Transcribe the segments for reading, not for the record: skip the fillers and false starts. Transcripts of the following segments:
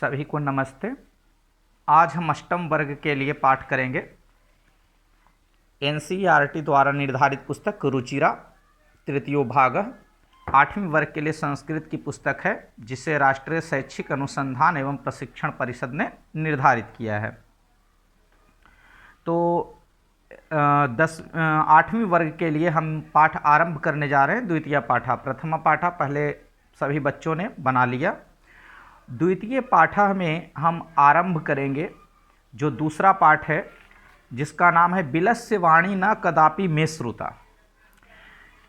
सभी को नमस्ते। आज हम अष्टम वर्ग के लिए पाठ करेंगे एनसीईआरटी द्वारा निर्धारित पुस्तक रुचिरा तृतीयो भाग। आठवीं वर्ग के लिए संस्कृत की पुस्तक है जिसे राष्ट्रीय शैक्षिक अनुसंधान एवं प्रशिक्षण परिषद ने निर्धारित किया है। तो 8वीं वर्ग के लिए हम पाठ आरंभ करने जा रहे हैं। द्वितीय पाठा प्रथम पाठा पहले सभी बच्चों ने बना लिया। द्वितीय पाठा में हम आरंभ करेंगे जो दूसरा पाठ है जिसका नाम है बिलस्य वाणी न कदापि मे श्रुता।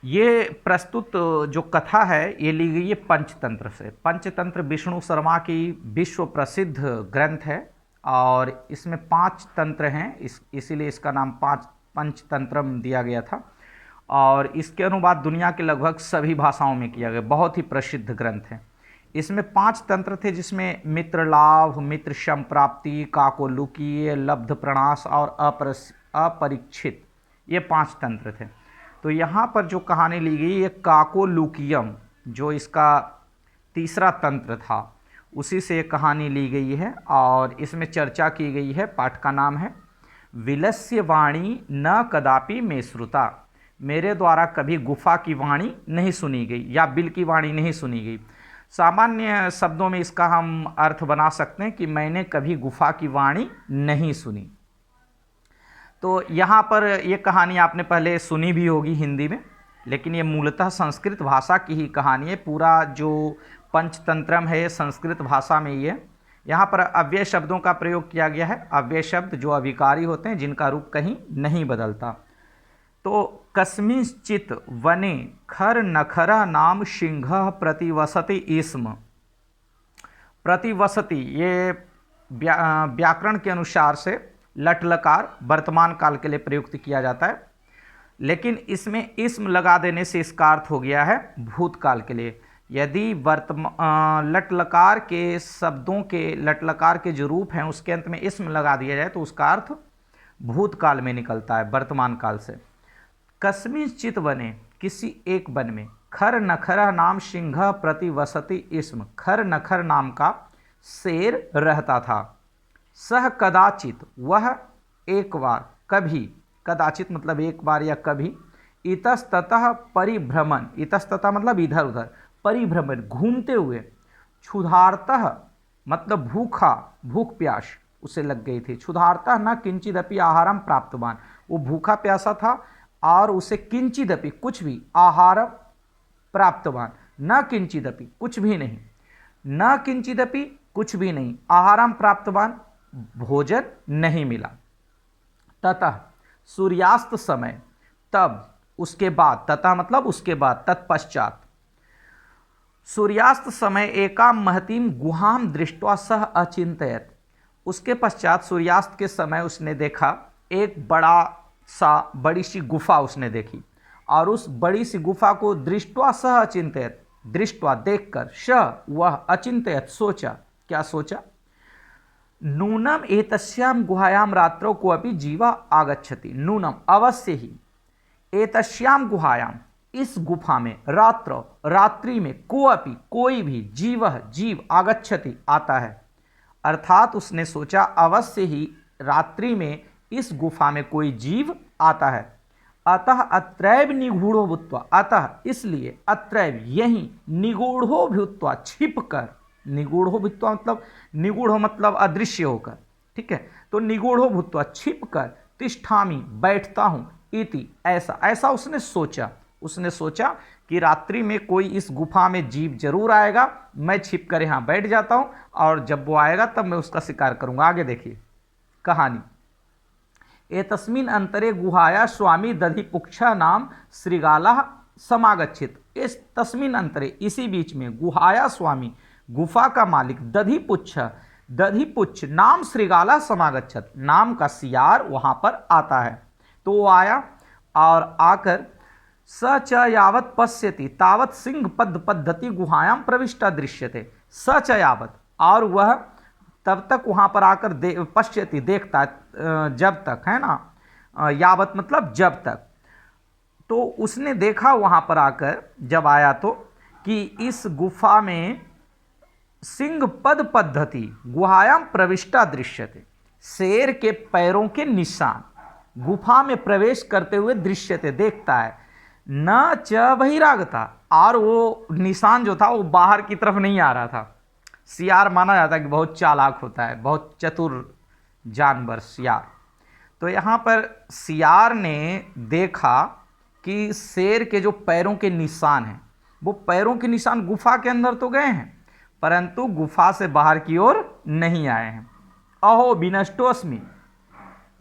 ये प्रस्तुत जो कथा है ये ली गई है पंचतंत्र से। पंचतंत्र विष्णु शर्मा की विश्व प्रसिद्ध ग्रंथ है और इसमें 5 तंत्र हैं, इसीलिए इसका नाम पंचतंत्रम दिया गया था। और इसके अनुवाद दुनिया के लगभग सभी भाषाओं में किया गया। बहुत ही प्रसिद्ध ग्रंथ है। इसमें 5 तंत्र थे जिसमें मित्र लाभ, मित्र संप्राप्ति, काकोलुकीय, लब्ध प्रणाश और अपरीक्षित, ये 5 तंत्र थे। तो यहाँ पर जो कहानी ली गई ये काकोलुकियम जो इसका तीसरा तंत्र था उसी से ये कहानी ली गई है और इसमें चर्चा की गई है। पाठ का नाम है विलस्य वाणी न कदापि मे श्रुता। मेरे द्वारा कभी गुफा की वाणी नहीं सुनी गई या बिल की वाणी नहीं सुनी गई। सामान्य शब्दों में इसका हम अर्थ बना सकते हैं कि मैंने कभी गुफा की वाणी नहीं सुनी। तो यहाँ पर ये कहानी आपने पहले सुनी भी होगी हिंदी में, लेकिन ये मूलतः संस्कृत भाषा की ही कहानी है। पूरा जो पंचतंत्रम है ये संस्कृत भाषा में ही है। यहाँ पर अव्यय शब्दों का प्रयोग किया गया है। अव्यय शब्द जो अविकारी होते हैं जिनका रूप कहीं नहीं बदलता। तो कस्मिंश्चित् वने खर नखरा नाम सिंह प्रतिवसति स्म। प्रतिवसति ये व्याकरण के अनुसार से लट लकार वर्तमान काल के लिए प्रयुक्त किया जाता है, लेकिन इसमें इस्म लगा देने से इसका अर्थ हो गया है भूतकाल के लिए। यदि लट लकार के शब्दों के लट लकार के जो रूप हैं उसके अंत में इस्म लगा दिया जाए तो उसका अर्थ भूतकाल में निकलता है, वर्तमान काल से। कस्मिंश्चित् वने किसी एक वन में खर नखरा नाम सिंह प्रतिवसति स्म। खर नखर नाम का शेर रहता था। सह कदाचित वह एक बार कभी, कदाचित मतलब एक बार या कभी, इतस्ततः परिभ्रमण, इतस्ततः मतलब इधर उधर, परिभ्रमण घूमते हुए, क्षुधार्तः मतलब भूखा, भूख प्यास उसे लग गई थी। क्षुधार्तः न किंचिदपि आहारम प्राप्तवान, वो भूखा प्यासा था और उसे किंचिदपि कुछ भी, आहार प्राप्तवान, न किंचिदपि कुछ भी नहीं, न किंचिदपि कुछ भी नहीं, आहारम प्राप्तवान भोजन नहीं मिला। ततः सूर्यास्त समय, तब उसके बाद, ततः मतलब उसके बाद, तत्पश्चात सूर्यास्त समय एकाम महतीम गुहाम दृष्ट्वा सह अचिंतयत। उसके पश्चात सूर्यास्त के समय उसने देखा एक बड़ी सी गुफा उसने देखी और उस बड़ी सी गुफा को दृष्ट्वा सह अचिंतयत, दृष्ट्वा देखकर, स वह, अचिंतयत सोचा। क्या सोचा? नूनम एतस्याम गुहायाम रात्रौ को अपि जीवा आगच्छति। नूनम अवश्य ही, एतस्याम गुहायाम इस गुफा में, रात्र रात्रि में, को अपि कोई भी, जीव आगच्छति आता है। अर्थात उसने सोचा अवश्य ही रात्रि में इस गुफा में कोई जीव आता है। अतः अत्रैव निगूढ़ो भूत्वा, अतः इसलिए, अत्रैव यही, निगूढ़ो भूत्वा छिप कर, निगूढ़ो भूत्वा मतलब, निगूढ़ो मतलब अदृश्य होकर, ठीक है। तो निगूढ़ो भूत्वा छिप कर, तिष्ठामि बैठता हूँ, इति ऐसा उसने सोचा। उसने सोचा कि रात्रि में कोई इस गुफा में जीव जरूर आएगा, मैं छिप कर यहाँ बैठ जाता हूँ और जब वो आएगा तब मैं उसका शिकार करूँगा। आगे देखिए कहानी। एतस्मिन् अंतरे गुहाया स्वामी दधिपुच्छा नाम श्रृगालः समागच्छित। इस तस्मिन् अंतरे, इसी बीच में, गुहाया स्वामी गुफा का मालिक, दधिपुच्छ नाम श्रृगालः समागच्छत नाम का सियार वहां पर आता है। तो वो आया और आकर स च यावत पश्यति तावत सिंह पद्धति गुहायाम प्रविष्टा दृश्यते। स च यावत, और वह तब तक वहाँ पर आकर पश्यति देखता, जब तक, है ना, यावत मतलब जब तक। तो उसने देखा वहाँ पर आकर, जब आया तो, कि इस गुफा में सिंह पद पद्धति गुहायाम प्रविष्टा दृश्यते। शेर के पैरों के निशान गुफा में प्रवेश करते हुए दृश्यते देखता है। न च बहिरागता, और वो निशान जो था वो बाहर की तरफ नहीं आ रहा था। सियार माना जाता है कि बहुत चालाक होता है, बहुत चतुर जानवर सियार। तो यहाँ पर सियार ने देखा कि शेर के जो पैरों के निशान हैं, वो पैरों के निशान गुफा के अंदर तो गए हैं परंतु गुफा से बाहर की ओर नहीं आए हैं। अहो विनष्टोस्मि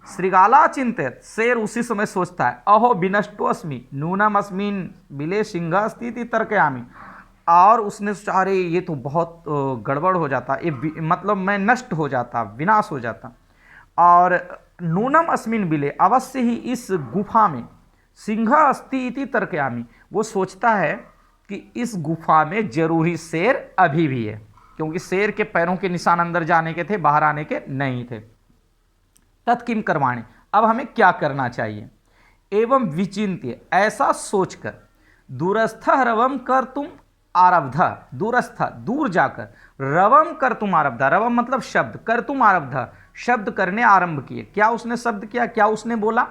श्रृगाला चिंतित, शेर उसी समय सोचता है अहो विनष्टोस्मि नूनम अस्मिन बिले सिंह स्थिति तर्कयामि। और उसने सोचा अरे ये तो बहुत गड़बड़ हो जाता, ये मतलब मैं नष्ट हो जाता, विनाश हो जाता। और नूनम अस्मिन बिले, अवश्य ही इस गुफा में सिंह अस्ति इति तर्कयामि, वो सोचता है कि इस गुफा में जरूरी शेर अभी भी है, क्योंकि शेर के पैरों के निशान अंदर जाने के थे, बाहर आने के नहीं थे। तत्किम करवाणी, अब हमें क्या करना चाहिए। एवं विचिंत्य, ऐसा सोचकर दूरस्थ रवम कर तुम आरब्ध, दूरस्थ दूर जाकर, रवम कर तुम आरब्ध, रवम मतलब शब्द, कर तुम आरब्ध शब्द करने आरंभ किए। क्या उसने शब्द किया, क्या उसने बोला,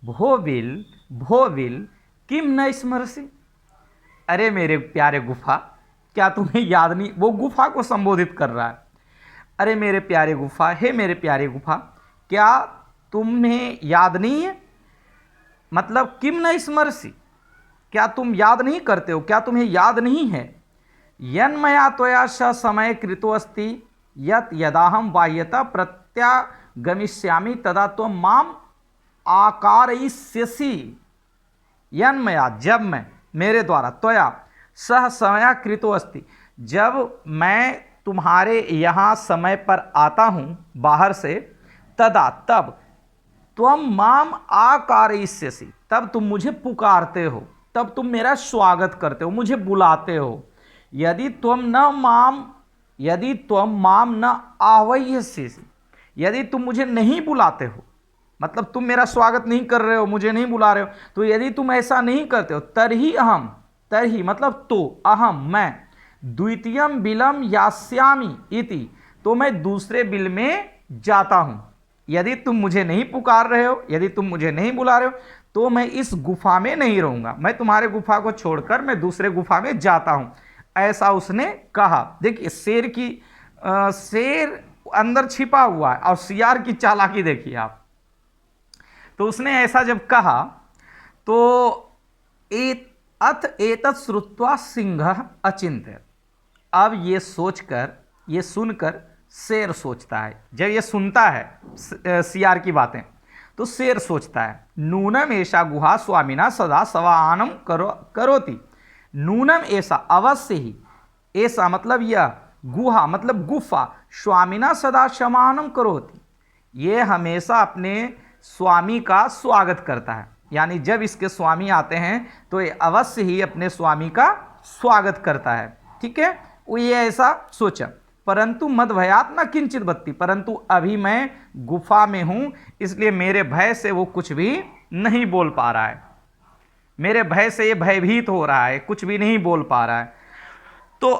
भोविल किम न स्मरसी, अरे मेरे प्यारे गुफा क्या तुम्हें याद नहीं, वो गुफा को संबोधित कर रहा है। अरे मेरे प्यारे गुफा, हे मेरे प्यारे गुफा, क्या तुम्हें याद नहीं है, मतलब किम न स्मरसी, क्या तुम याद नहीं करते हो, क्या तुम्हें याद नहीं है। यन्मया त्वया स समय कृतो अस्ति यत यदाहम बाह्यतः प्रत्यागमिष्यामि तदा त्वं माम आकारयिष्यसि। यन्मया, जब मैं, मेरे द्वारा, त्वया सह समया कृतो अस्ति, जब मैं तुम्हारे यहाँ समय पर आता हूँ बाहर से, तदा तब, त्वं माम आकारयिष्यसि, तब तुम मुझे पुकारते हो, तब तुम मेरा स्वागत करते हो, मुझे बुलाते हो। यदि त्वं माम न आह्वयिष्यसि, यदि तुम मुझे नहीं बुलाते हो, मतलब तुम मेरा स्वागत नहीं कर रहे हो, मुझे नहीं बुला रहे हो, तो यदि तुम ऐसा नहीं करते हो, तरही मतलब तो, अहम मैं, द्वितीयम बिलम यास्यामि इति, तो मैं दूसरे बिल में जाता हूं। यदि तुम मुझे नहीं पुकार रहे हो, यदि तुम मुझे नहीं बुला रहे हो, तो मैं इस गुफा में नहीं रहूंगा, मैं तुम्हारे गुफा को छोड़कर मैं दूसरे गुफा में जाता हूं, ऐसा उसने कहा। देखिए शेर अंदर छिपा हुआ है और सियार की चालाकी देखिए आप। तो उसने ऐसा जब कहा तो अथ एतत् श्रुत्वा सिंह अचिंत्य, अब ये सोचकर, ये सुनकर शेर सोचता है, जब ये सुनता है सियार की बातें तो शेर सोचता है नूनम ऐसा गुहा स्वामिना सदा सवानम करोति। नूनम ऐसा, अवश्य ही, ऐसा मतलब यह, गुहा मतलब गुफा, स्वामिना सदा समानम करोति, ये हमेशा अपने स्वामी का स्वागत करता है, यानी जब इसके स्वामी आते हैं तो ये अवश्य ही अपने स्वामी का स्वागत करता है। ठीक है, वो ये ऐसा सोचा। परंतु मद भयात न किंचित बत्ती, परंतु अभी मैं गुफा में हूं, इसलिए मेरे भय से वो कुछ भी नहीं बोल पा रहा है, मेरे भय से ये भयभीत हो रहा है, कुछ भी नहीं बोल पा रहा है। तो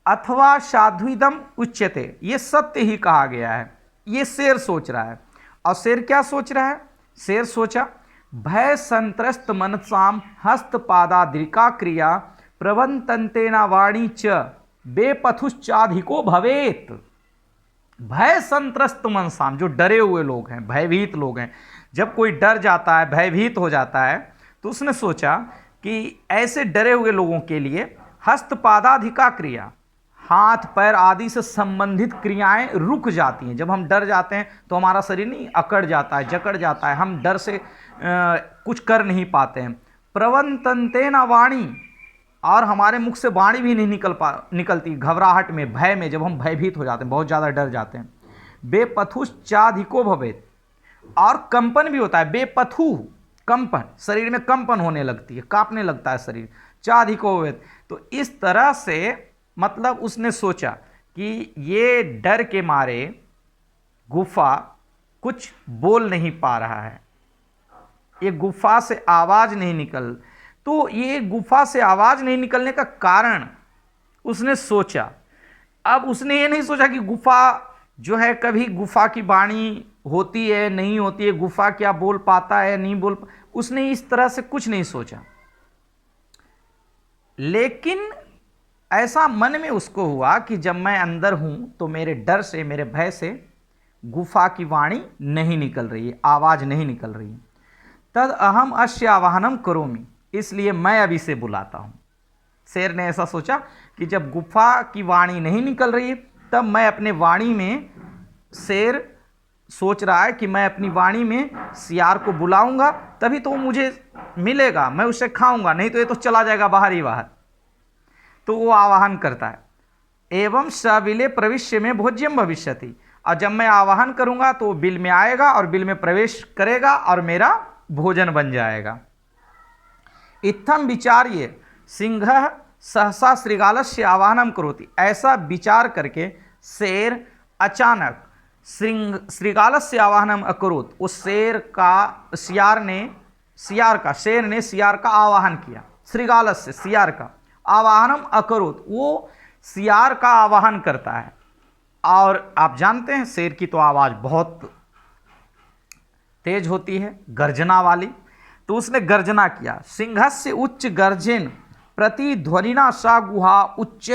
अथवा साध्विदम उच्यते, ये सत्य ही कहा गया है, ये शेर सोच रहा है। और शेर क्या सोच रहा है, शेर सोचा भय संत्रस्त मनसाम हस्तपादाद्रिका क्रिया प्रबंतंतेना वाणी च बेपथुश्चाधिको भवेत। भय संत्रस्त मनसाम, जो डरे हुए लोग हैं, भयभीत लोग हैं, जब कोई डर जाता है, भयभीत हो जाता है, तो उसने सोचा कि ऐसे डरे हुए लोगों के लिए हस्तपादाधिका क्रिया, हाथ पैर आदि से संबंधित क्रियाएं रुक जाती हैं। जब हम डर जाते हैं तो हमारा शरीर नहीं अकड़ जाता है, जकड़ जाता है, हम डर से कुछ कर नहीं पाते हैं। प्रवंतंतेना वाणी, और हमारे मुख से वाणी भी नहीं निकलती घबराहट में, भय में, जब हम भयभीत हो जाते हैं, बहुत ज़्यादा डर जाते हैं। बेपथुश्चाधिको भवेत, और कंपन भी होता है, बेपथु कंपन, शरीर में कंपन होने लगती है, कांपने लगता है शरीर, चाधिको भवेत। तो इस तरह से मतलब उसने सोचा कि ये डर के मारे गुफा कुछ बोल नहीं पा रहा है, ये गुफा से आवाज़ नहीं निकल, तो ये गुफा से आवाज़ नहीं निकलने का कारण उसने सोचा अब उसने ये नहीं सोचा कि गुफा जो है, कभी गुफा की वाणी होती है नहीं होती है, गुफा क्या बोल पाता है नहीं उसने इस तरह से कुछ नहीं सोचा। लेकिन ऐसा मन में उसको हुआ कि जब मैं अंदर हूं तो मेरे डर से, मेरे भय से गुफा की वाणी नहीं निकल रही है, आवाज नहीं निकल रही है। तद अहम अस्य आवाहनम करोमि, इसलिए मैं अब इसे बुलाता हूं। शेर ने ऐसा सोचा कि जब गुफा की वाणी नहीं निकल रही है, तब मैं अपने वाणी में, शेर सोच रहा है कि मैं अपनी वाणी में सियार को बुलाऊंगा, तभी तो वो मुझे मिलेगा, मैं उसे खाऊंगा, नहीं तो ये तो चला जाएगा बाहर ही बाहर। तो वो आवाहन करता है, एवं सबिले प्रविश्य में भोज्यम भविष्यति, और जब मैं आवाहन करूंगा तो बिल में आएगा और बिल में प्रवेश करेगा और मेरा भोजन बन जाएगा। इत्थम विचार्य सिंह सहसा श्रृगालस्य आवाहनम करोति, ऐसा विचार करके शेर अचानक श्रृगालस्य आवाहनम अकरोत, उस शेर ने सियार का आवाहन किया। श्रृगालस्य, सियार का, आवाहनम अकरोत, वो सियार का आवाहन करता है। और आप जानते हैं शेर की तो आवाज बहुत तेज होती है, गर्जना वाली। तो उसने गर्जना किया, सिंहस्य उच्च गर्जन प्रतिध्वनिना सा गुहा उच्च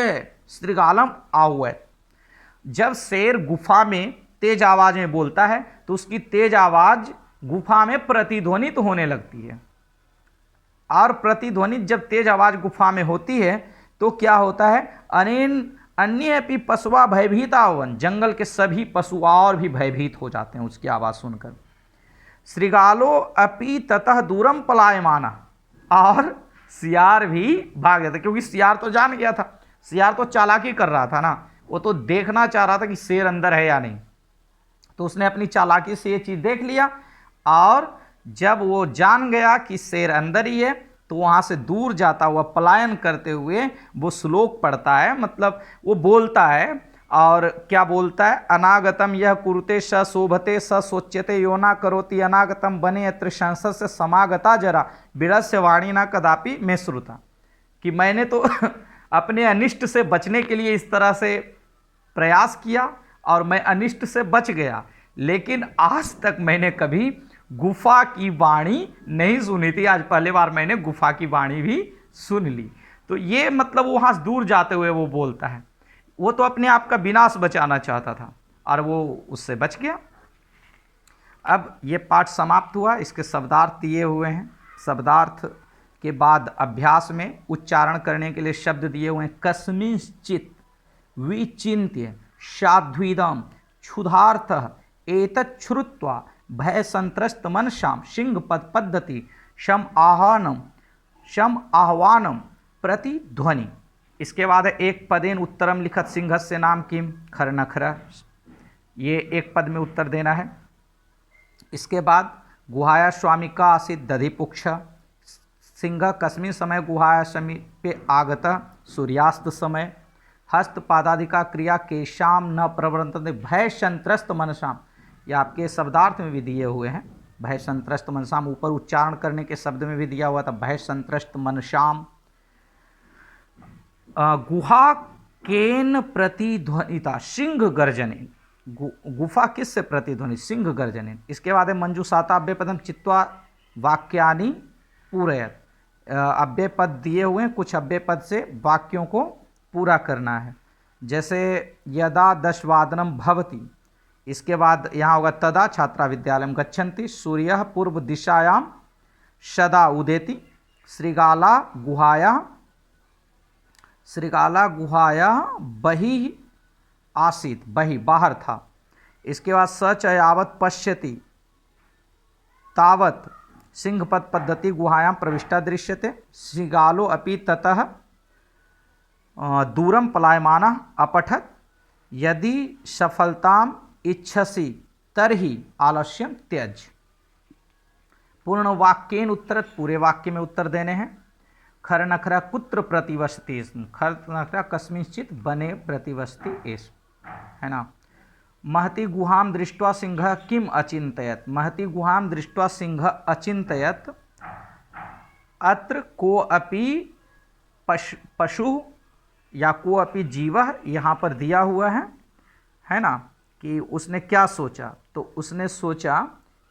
श्रृगालम आहुत। जब शेर गुफा में तेज आवाज में बोलता है तो उसकी तेज आवाज गुफा में प्रतिध्वनित होने लगती है। और प्रतिध्वनित जब तेज आवाज गुफा में होती है तो क्या होता है, अन्य अपनी पशुआ भयभीता वन, जंगल के सभी पशु और भी भयभीत हो जाते हैं उसकी आवाज सुनकर। श्रृगालो अपि ततः दूरम पलायमाना, और सियार भी भाग गया था, क्योंकि सियार तो जान गया था, सियार तो चालाकी कर रहा था ना, वो तो देखना चाह रहा था कि शेर अंदर है या नहीं। तो उसने अपनी चालाकी से ये चीज देख लिया, और जब वो जान गया कि शेर अंदर ही है तो वहां से दूर जाता हुआ, पलायन करते हुए वो श्लोक पढ़ता है, मतलब वो बोलता है। और क्या बोलता है, अनागतम यह कुरुते स शोभते स सोच्यते योना करोति, अनागतम बने यत्र संसद से समागता जरा विरस्य वाणी ना कदापि में श्रुता, कि मैंने तो अपने अनिष्ट से बचने के लिए इस तरह से प्रयास किया और मैं अनिष्ट से बच गया, लेकिन आज तक मैंने कभी गुफा की वाणी नहीं सुनी थी, आज पहली बार मैंने गुफा की वाणी भी सुन ली। तो ये मतलब वहां से दूर जाते हुए वो बोलता है, वो तो अपने आप का विनाश बचाना चाहता था और वो उससे बच गया। अब ये पाठ समाप्त हुआ, इसके शब्दार्थ दिए हुए हैं। शब्दार्थ के बाद अभ्यास में उच्चारण करने के लिए शब्द दिए हुए हैं, कस्मिंश्चित् विचिन्त्य शाद्विदम क्षुधार्थ एतत् श्रुत्वा भय संत्रस्त मनसाम सिंह पद पद्धति शम आह्वानम प्रतिध्वनि। इसके बाद एक पदेन उत्तरम लिखत सिंहस्य नाम किम खरनखर, ये एक पद में उत्तर देना है। इसके बाद गुहाया स्वामी का आसित दधिपुक्ष, सिंह कस्मिन समय गुहाया समीपे आगत सूर्यास्त समय, हस्त पादादिका क्रिया केशाम न प्रवृत्तन्ते भय संत्रस्त मनसाम, ये आपके शब्दार्थ में भी दिए हुए हैं। भय संत्रस्त मनसाम ऊपर उच्चारण करने के शब्द में भी दिया हुआ था, भय संत्रस्त मनसाम। गुहा केन प्रतिध्वनिता सिंह गर्जने, गुफा किस से प्रतिध्वनि, सिंह गर्जने। इसके बाद है मंजूषाता अव्यय पदम चित्वा वाक्यानि पूरयत, अव्यय पद दिए हुए हैं, कुछ अव्यय पद से वाक्यों को पूरा करना है। जैसे यदा दशवादनम भवति, इसके बाद यहाँ होगा तदा छात्रा विद्यालयम गच्छन्ति, सूर्यः पूर्व दिशायाम सदा उदेति, श्रृगाला गुहाया बहि आसीत, बहि बाहर था। इसके बाद स च यावत् पश्यति तावत् सिंहपद पद्धति गुहायां प्रविष्टा दृश्यते, श्रृगालो अपि ततः दूरम पलायमानः अपठत्, यदि सफलताम इच्छसि तरहि आलस्यम त्यज। पूर्ण वाक्येन उत्तर, पूरे वाक्य में उत्तर देने हैं। खरनखरा कुत्र प्रतिवसति, खरनखरा कस्मिंश्चित् बने प्रतिवसति एष, है ना। महति गुहाम दृष्ट्वा सिंह किम अचिंतयत, महति गुहाम दृष्ट्वा सिंह अचिंतयत, अत्र को अपि पशु या को अपि जीवः यहाँ पर दिया हुआ है ना, कि उसने क्या सोचा। तो उसने सोचा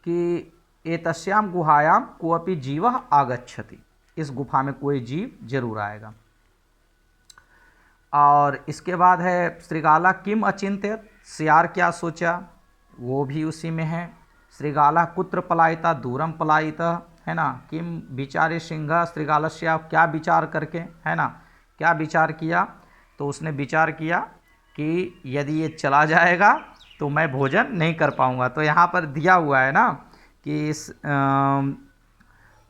कि एतस्याम गुहायाम को अपि जीवः आगच्छति, इस गुफा में कोई जीव जरूर आएगा। और इसके बाद है श्रृगाला किम अचिंत्यत, सियार क्या सोचा, वो भी उसी में है। श्रृगाला कुत्र पलायिता दूरम पलायिता, है ना, किम विचारे सिंह श्रृगालस्य, क्या विचार करके, है ना, क्या विचार किया। तो उसने विचार किया कि यदि ये चला जाएगा तो मैं भोजन नहीं कर पाऊंगा। तो यहाँ पर दिया हुआ है ना कि इस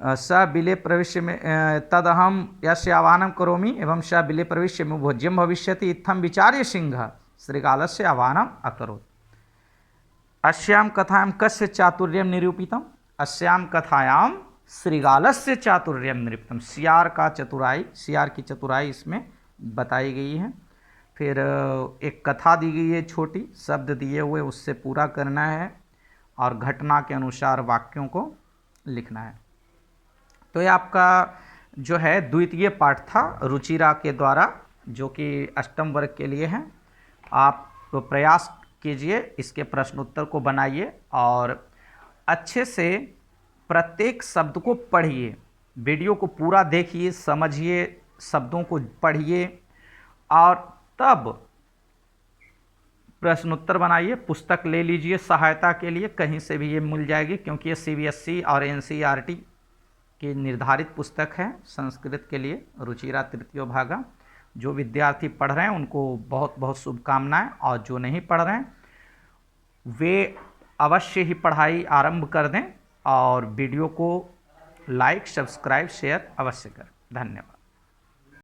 स बिले प्रविश्य में तदहम यस्य आह्वानं करोमि एवं स बिले प्रविश्य में भोज्यम भविष्यति इत्थम विचार्य सिंह श्रृगालस्य आह्वानम् अकरोत्। अस्यां कथायां कस्य चातुर्यं निरूपितम्, अस्यां कथायां श्रृगालस्य चातुर्यं निरूपितम्, सियार का चतुराई, सियार की चतुराई इसमें बताई गई है। फिर एक कथा दी गई है छोटी, शब्द दिए हुए, उससे पूरा करना है और घटना के अनुसार वाक्यों को लिखना है। तो ये आपका जो है द्वितीय पाठ था रुचिरा के द्वारा, जो कि अष्टम वर्ग के लिए है। आप तो प्रयास कीजिए, इसके प्रश्न उत्तर को बनाइए और अच्छे से प्रत्येक शब्द को पढ़िए, वीडियो को पूरा देखिए, समझिए, शब्दों को पढ़िए और तब प्रश्न उत्तर बनाइए। पुस्तक ले लीजिए सहायता के लिए, कहीं से भी ये मिल जाएगी, क्योंकि ये CBSE और NCERT की निर्धारित पुस्तक है संस्कृत के लिए, रुचिरा तृतीय भागा। जो विद्यार्थी पढ़ रहे हैं उनको बहुत बहुत शुभकामनाएं, और जो नहीं पढ़ रहे हैं वे अवश्य ही पढ़ाई आरंभ कर दें और वीडियो को लाइक, सब्सक्राइब, शेयर अवश्य करें। धन्यवाद।